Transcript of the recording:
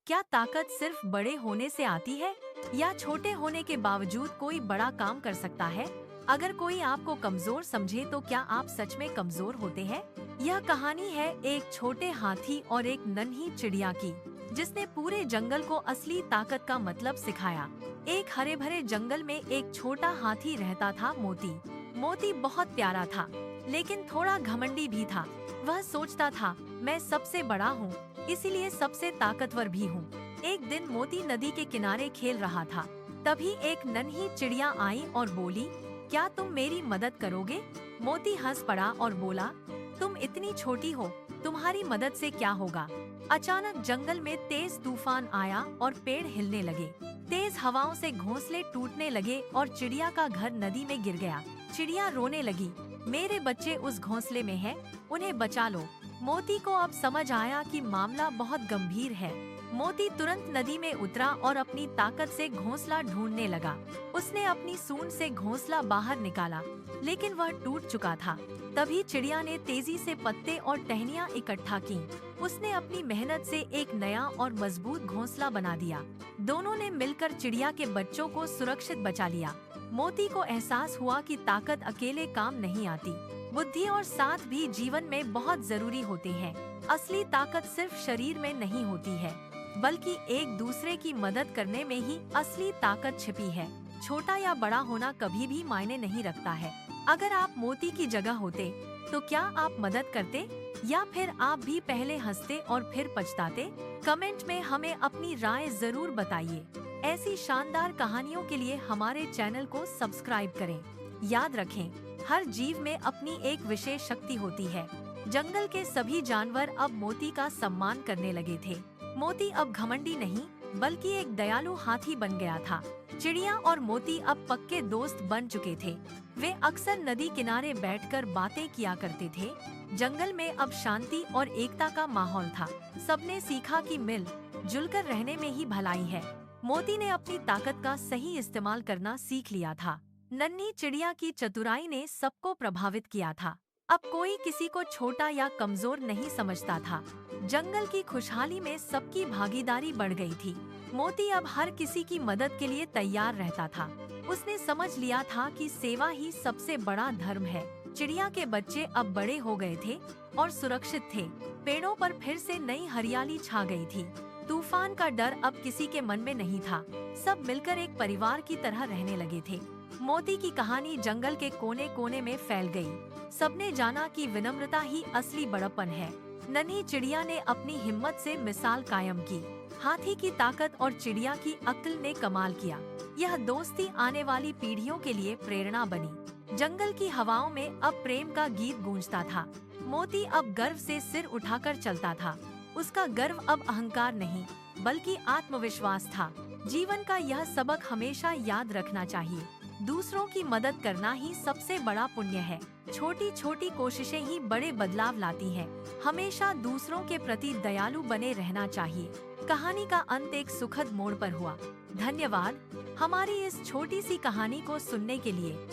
क्या ताकत सिर्फ बड़े होने से आती है या छोटे होने के बावजूद कोई बड़ा काम कर सकता है? अगर कोई आपको कमजोर समझे तो क्या आप सच में कमजोर होते हैं? यह कहानी है एक छोटे हाथी और एक नन्ही चिड़िया की, जिसने पूरे जंगल को असली ताकत का मतलब सिखाया। एक हरे भरे जंगल में एक छोटा हाथी रहता था, मोती। मोती बहुत प्यारा था, लेकिन थोड़ा घमंडी भी था। वह सोचता था, मैं सबसे बड़ा हूँ, इसीलिए सबसे ताकतवर भी हूँ। एक दिन मोती नदी के किनारे खेल रहा था। तभी एक नन्ही चिड़िया आई और बोली, क्या तुम मेरी मदद करोगे? मोती हंस पड़ा और बोला, तुम इतनी छोटी हो, तुम्हारी मदद से क्या होगा? अचानक जंगल में तेज तूफान आया और पेड़ हिलने लगे। तेज हवाओं से घोंसले टूटने लगे और चिड़िया का घर नदी में गिर गया। चिड़िया रोने लगी, मेरे बच्चे उस घोंसले में हैं, उन्हें बचा लो। मोती को अब समझ आया कि मामला बहुत गंभीर है। मोती तुरंत नदी में उतरा और अपनी ताकत से घोंसला ढूंढने लगा। उसने अपनी सूंड से घोंसला बाहर निकाला, लेकिन वह टूट चुका था। तभी चिड़िया ने तेजी से पत्ते और टहनियाँ इकट्ठा की। उसने अपनी मेहनत से एक नया और मजबूत घोंसला बना दिया। दोनों ने मिलकर चिड़िया के बच्चों को सुरक्षित बचा लिया। मोती को एहसास हुआ कि ताकत अकेले काम नहीं आती, बुद्धि और साथ भी जीवन में बहुत जरूरी होते हैं। असली ताकत सिर्फ शरीर में नहीं होती है, बल्कि एक दूसरे की मदद करने में ही असली ताकत छिपी है। छोटा या बड़ा होना कभी भी मायने नहीं रखता है। अगर आप मोती की जगह होते तो क्या आप मदद करते, या फिर आप भी पहले हंसते और फिर पछताते? कमेंट में हमें अपनी राय जरूर बताइए। ऐसी शानदार कहानियों के लिए हमारे चैनल को सब्सक्राइब करें। याद रखें, हर जीव में अपनी एक विशेष शक्ति होती है। जंगल के सभी जानवर अब मोती का सम्मान करने लगे थे। मोती अब घमंडी नहीं, बल्कि एक दयालु हाथी बन गया था। चिड़िया और मोती अब पक्के दोस्त बन चुके थे। वे अक्सर नदी किनारे बैठकर बातें किया करते थे। जंगल में अब शांति और एकता का माहौल था। सबने सीखा कि मिल जुलकर रहने में ही भलाई है। मोती ने अपनी ताकत का सही इस्तेमाल करना सीख लिया था। नन्ही चिड़िया की चतुराई ने सबको प्रभावित किया था। अब कोई किसी को छोटा या कमजोर नहीं समझता था। जंगल की खुशहाली में सबकी भागीदारी बढ़ गई थी। मोती अब हर किसी की मदद के लिए तैयार रहता था। उसने समझ लिया था कि सेवा ही सबसे बड़ा धर्म है। चिड़िया के बच्चे अब बड़े हो गए थे और सुरक्षित थे। पेड़ों पर फिर से नई हरियाली छा गई थी। तूफान का डर अब किसी के मन में नहीं था। सब मिलकर एक परिवार की तरह रहने लगे थे। मोती की कहानी जंगल के कोने कोने में फैल गई। सबने जाना कि विनम्रता ही असली बड़प्पन है। नन्ही चिड़िया ने अपनी हिम्मत से मिसाल कायम की। हाथी की ताकत और चिड़िया की अक्ल ने कमाल किया। यह दोस्ती आने वाली पीढ़ियों के लिए प्रेरणा बनी। जंगल की हवाओं में अब प्रेम का गीत गूंजता था। मोती अब गर्व से सिर उठाकर चलता था। उसका गर्व अब अहंकार नहीं, बल्कि आत्मविश्वास था। जीवन का यह सबक हमेशा याद रखना चाहिए। दूसरों की मदद करना ही सबसे बड़ा पुण्य है। छोटी छोटी कोशिशें ही बड़े बदलाव लाती हैं। हमेशा दूसरों के प्रति दयालु बने रहना चाहिए। कहानी का अंत एक सुखद मोड़ पर हुआ। धन्यवाद हमारी इस छोटी सी कहानी को सुनने के लिए।